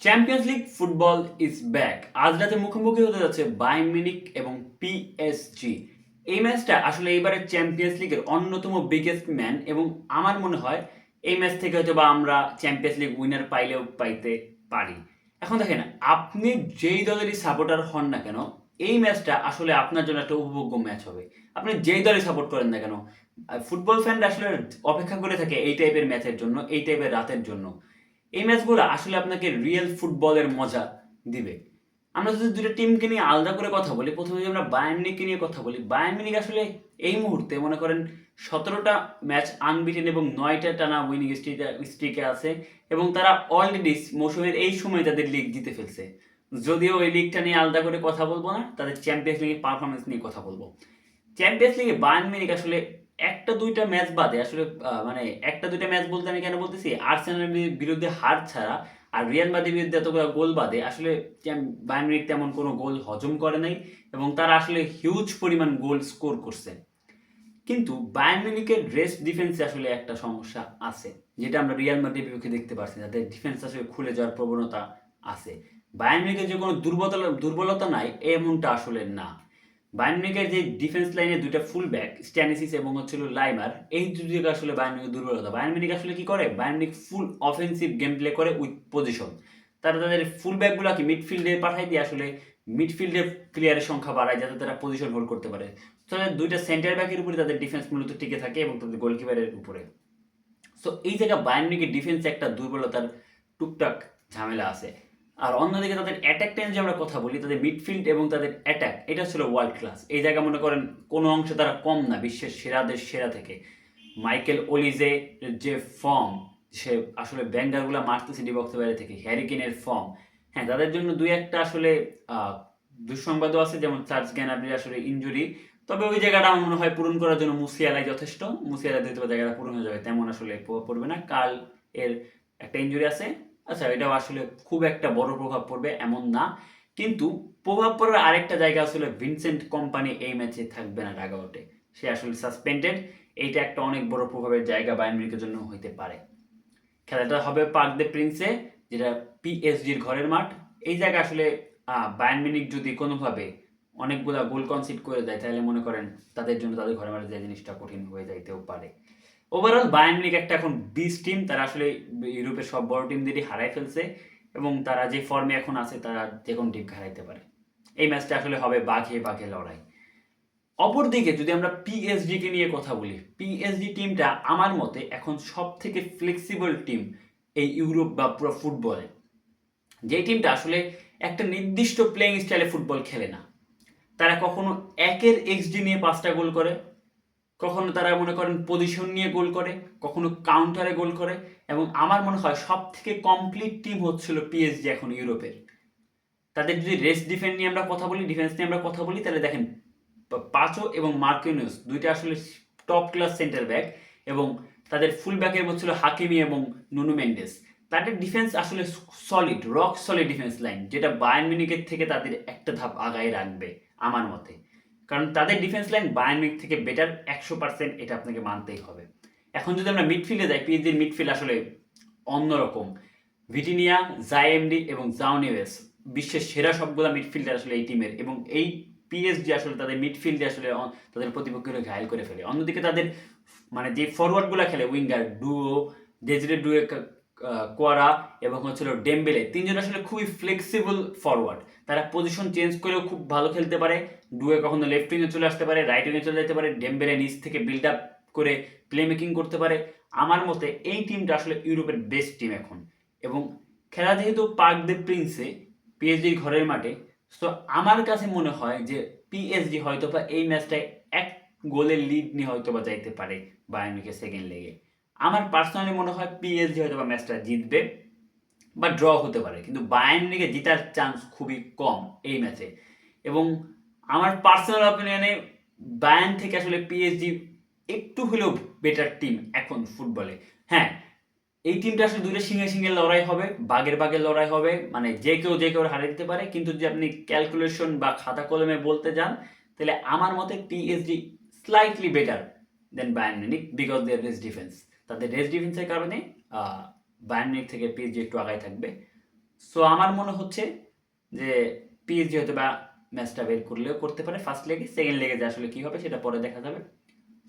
Champions league football is back. আজ রাতে মুখোমুখি হতে যাচ্ছে বায়ার্ন মিউনিখ এবং পিএসজি। এই ম্যাচটা আসলে এবারের চ্যাম্পিয়ন্স লিগের অন্যতম বিগেস্ট ম্যান এবং আমার মনে হয় এই ম্যাচ থেকে হয়তো বা আমরা চ্যাম্পিয়ন্স লিগ উইনার পাইলেও পাইতে পারি। এখন দেখেন, আপনি যেই দলেরই সাপোর্টার হন না কেন, এই ম্যাচটা আসলে আপনার জন্য একটা উপভোগ্য ম্যাচ হবে। আপনি যেই দলই সাপোর্ট করেন না কেন, ফুটবল ফ্যানরা আসলে অপেক্ষা করে থাকে এই টাইপের ম্যাচের জন্য, এই টাইপের রাতের জন্য। এই ম্যাচগুলো আসলে আপনাকে রিয়েল ফুটবলের মজা দিবে। আমরা যদি দুটো টিমকে নিয়ে আলাদা করে কথা বলি, প্রথমে যদি আমরা বায়ার্ন মিউনিখকে নিয়ে কথা বলি, বায়ার্ন মিউনিখ আসলে এই মুহূর্তে মনে করেন 17টা ম্যাচ আনবিটেন এবং 9টা টানা উইনিং স্ট্রিকে আছে এবং তারা অলরেডি মৌসুমের এই সময় তাদের লিগ জিতে ফেলছে। যদিও এই লিগটা নিয়ে আলাদা করে কথা বলবো না, তাদের চ্যাম্পিয়ন্স লিগের পারফরমেন্স নিয়ে কথা বলবো। চ্যাম্পিয়ন্স লিগে বায়ার্ন মিউনিখ আসলে একটা দুইটা ম্যাচ বাদে আসলে মানে একটা দুইটা ম্যাচ বলতে আমি কেন বলতেছি, আর্সেনালের বিরুদ্ধে হার ছাড়া আর রিয়াল মাদ্রিদের বিরুদ্ধে এতগুলো গোল বাদে আসলে বায়ার্ন মিউনিখ তেমন কোনো গোল হজম করে নাই এবং তারা আসলে হিউজ পরিমাণ গোল স্কোর করছে। কিন্তু বায়ার্ন মিউনিখের রেস্ট ডিফেন্সে আসলে একটা সমস্যা আছে, যেটা আমরা রিয়াল মাদ্রিদের বিপক্ষে দেখতে পাচ্ছি। তাদের ডিফেন্স আসলে খুলে যাওয়ার প্রবণতা আছে। বায়ার্ন মিউনিখের যে কোনো দুর্বলতা নাই এমনটা আসলে না। বায়ার্ন মিউনিখের যে ডিফেন্স লাইনে দুইটা ফুল ব্যাক স্ট্যানিসিস এবং হচ্ছিল লাইমার, এই দুটোকে আসলে বায়ার্ন মিউনিখের দুর্বলতা। বায়ার্ন মিউনিখ আসলে কি করে, বায়ার্ন মিউনিখ ফুল অফেন্সিভ গেম প্লে করে উইথ পজিশন। তারা তাদের ফুল ব্যাকগুলোকে মিডফিল্ডে পাঠাই দিয়ে আসলে মিডফিল্ডে প্লেয়ারের সংখ্যা বাড়ায় যাতে তারা পজিশন হোল্ড করতে পারে। তাদের দুইটা সেন্টার ব্যাকের উপরে তাদের ডিফেন্স মূলত টিকে থাকে এবং তাদের গোলকিপারের উপরে। সো এই জায়গায় বায়ার্ন মিউনিখের ডিফেন্সে একটা দুর্বলতার টুকটাক ঝামেলা আছে। আর অন্যদিকে তাদের অ্যাটাক যে আমরা কথা বলি, তাদের মিডফিল্ড এবং তাদের অ্যাটাক এটা ছিল ওয়ার্ল্ড ক্লাস। এই জায়গা মনে করেন কোনো অংশে তারা কম না বিশ্বের সেরাদের সেরা থেকে। মাইকেল ওলিজে যে ফর্ম, সে আসলে ব্যাঙ্গারগুলো মারতেছে ডি বক্সের বাইরে থেকে, হ্যারিকেনের ফর্ম। হ্যাঁ, তাদের জন্য দুই একটা আসলে দুঃসংবাদও আছে, যেমন চার্লস গ্যানাব্রির আসলে ইনজুরি। তবে ওই জায়গাটা আমার মনে হয় পূরণ করার জন্য মুসিয়ালাই যথেষ্ট। মুসিয়ালা দিতে জায়গাটা পূরণ হয়ে যাবে, তেমন আসলে প্রভাব পড়বে না। কাল এর একটা ইনজুরি আছে, আচ্ছা এটাও আসলে খুব একটা বড় প্রভাব পড়বে এমন না। কিন্তু প্রভাব পড়ার আরেকটা জায়গা আসলে ভিনসেন্ট কোম্পানি এই ম্যাচে থাকবে না ডাগআউটে, সে আসলে সাসপেন্ডেড। এইটা একটা অনেক বড় প্রভাবের জায়গা বায়ার্ন মিউনিখের জন্য হইতে পারে। খেলাটা হবে পার্ক দে প্রিন্সে, যেটা পিএসজির ঘরের মাঠ। এই জায়গায় আসলে বায়ার্ন মিউনিখ যদি কোনোভাবে অনেকগুলা গোল কনসিড করে দেয়, তাহলে মনে করেন তাদের জন্য তাদের ঘরের মাঠে যে জিনিসটা কঠিন হয়ে যাইতেও পারে। ওভারঅল বায়ার্ন মিউনিখ একটা এখন বিশ টিম, তারা আসলে ইউরোপের সব বড় টিমদেরই হারাই ফেলছে এবং তারা যে ফর্মে এখন আছে তারা যে কোনো টিম হারাইতে পারে। এই ম্যাচটা আসলে হবে বাঘে বাঘে লড়াই। অপরদিকে যদি আমরা পিএসজি কে নিয়ে কথা বলি, পিএসজি টিমটা আমার মতে এখন সব থেকে ফ্লেক্সিবল টিম এই ইউরোপ বা পুরো ফুটবলে। যে টিমটা আসলে একটা নির্দিষ্ট প্লেইং স্টাইলে ফুটবল খেলে না। তারা কখনো একের এক্সডি নিয়ে 5টা গোল করে, কখনো তারা মনে করেন পজিশন নিয়ে গোল করে, কখনো কাউন্টারে গোল করে। এবং আমার মনে হয় সব থেকে কমপ্লিট টিম হচ্ছিল পিএসজি এখন ইউরোপের। তাদের যদি রেস্ট ডিফেন্স নিয়ে আমরা কথা বলি, ডিফেন্স নিয়ে আমরা কথা বলি, তাহলে দেখেন পাচো এবং মার্কিনিউস দুইটা আসলে টপ ক্লাস সেন্টার ব্যাক এবং তাদের ফুল ব্যাকের মধ্যে ছিল হাকিমি এবং নুনু মেন্ডেস। তাদের ডিফেন্স আসলে solid, rock solid defence line, যেটা বায়ার্ন মিউনিখের থেকে তাদের একটা ধাপ আগায় রাখবে আমার মতে। কারণ তাদের ডিফেন্স লাইন বায়ার্ন মিউনিখ থেকে বেটার 100%, এটা আপনাকে মানতেই হবে। এখন যদি আমরা মিডফিল্ডে যাই, পিএসজির মিডফিল্ড আসলে অন্যরকম। ভিটিনিয়া, জাইএমডি এবং জাউনেভেস বিশ্বের সেরা সবগুলা মিডফিল্ডার আসলে এই টিমের, এবং এই পিএসজি আসলে তাদের মিডফিল্ডে আসলে তাদের প্রতিপক্ষকে ঘায়েল করে ফেলে। অন্যদিকে তাদের মানে যে ফরওয়ার্ডগুলো খেলে উইঙ্গার ডুও, ডেজরে ডুয়ে, কোয়ারা এবং হচ্ছিল ডেম্বেলে, তিনজন আসলে খুবই ফ্লেক্সিবল ফরওয়ার্ড। তারা পজিশন চেঞ্জ করেও খুব ভালো খেলতে পারে। ডুয়ে কখনো লেফট উইংয়ে চলে আসতে পারে, রাইট উইংয়ে চলে যেতে পারে, ডেম্বেলে নিচ থেকে বিল্ড আপ করে প্লে মেকিং করতে পারে। আমার মতে এই টিমটা আসলে ইউরোপের বেস্ট টিম এখন। এবং খেলা যেহেতু পার্ক দে প্রিন্সে, পিএসজির ঘরের মাঠে, তো আমার কাছে মনে হয় যে পিএসজি হয়তো বা এই ম্যাচটায় এক গোলের লিড নিয়ে হয়তো বা যাইতে পারে বায়ার্ন মিউনিখের সেকেন্ড লেগে। আমার পার্সোনালি মনে হয় পিএসজি হয়তো বা ম্যাচটা জিতবে বা ড্র হতে পারে, কিন্তু বায়ার্ন মিউনিখে জেতার চান্স খুবই কম এই ম্যাচে। এবং আমার পার্সোনাল অপিনিয়নে বায়ার্ন থেকে আসলে পিএসজি একটু হলেও বেটার টিম এখন ফুটবলে। হ্যাঁ, এই টিমটা আসলে দুইটা সিঙ্গে সিঙ্গে লড়াই হবে, বাগের বাগের লড়াই হবে, মানে যে কেউ হারিয়ে দিতে পারে। কিন্তু যদি আপনি ক্যালকুলেশন বা খাতা কলমে বলতে যান, তাহলে আমার মতে PSG slightly better than Bayern Munich because their rest defence. তাদের রেস ডিফেন্সের কারণে বায়ার্ন মিউনিখ থেকে পিএসজি একটু আগায় থাকবে। সো আমার মনে হচ্ছে যে পিএসজি হয়তো বা ম্যাচটা বের করলেও করতে পারে ফার্স্ট লেগে, সেকেন্ড লেগে যে আসলে কি হবে সেটা পরে দেখা যাবে।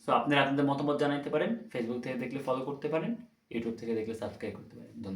সো আপনারা আপনাদের মতামত জানাতে পারেন, ফেসবুক থেকে দেখলে ফলো করতে পারেন, ইউটিউব থেকে দেখলে সাবস্ক্রাইব করতে পারেন। ধন্যবাদ।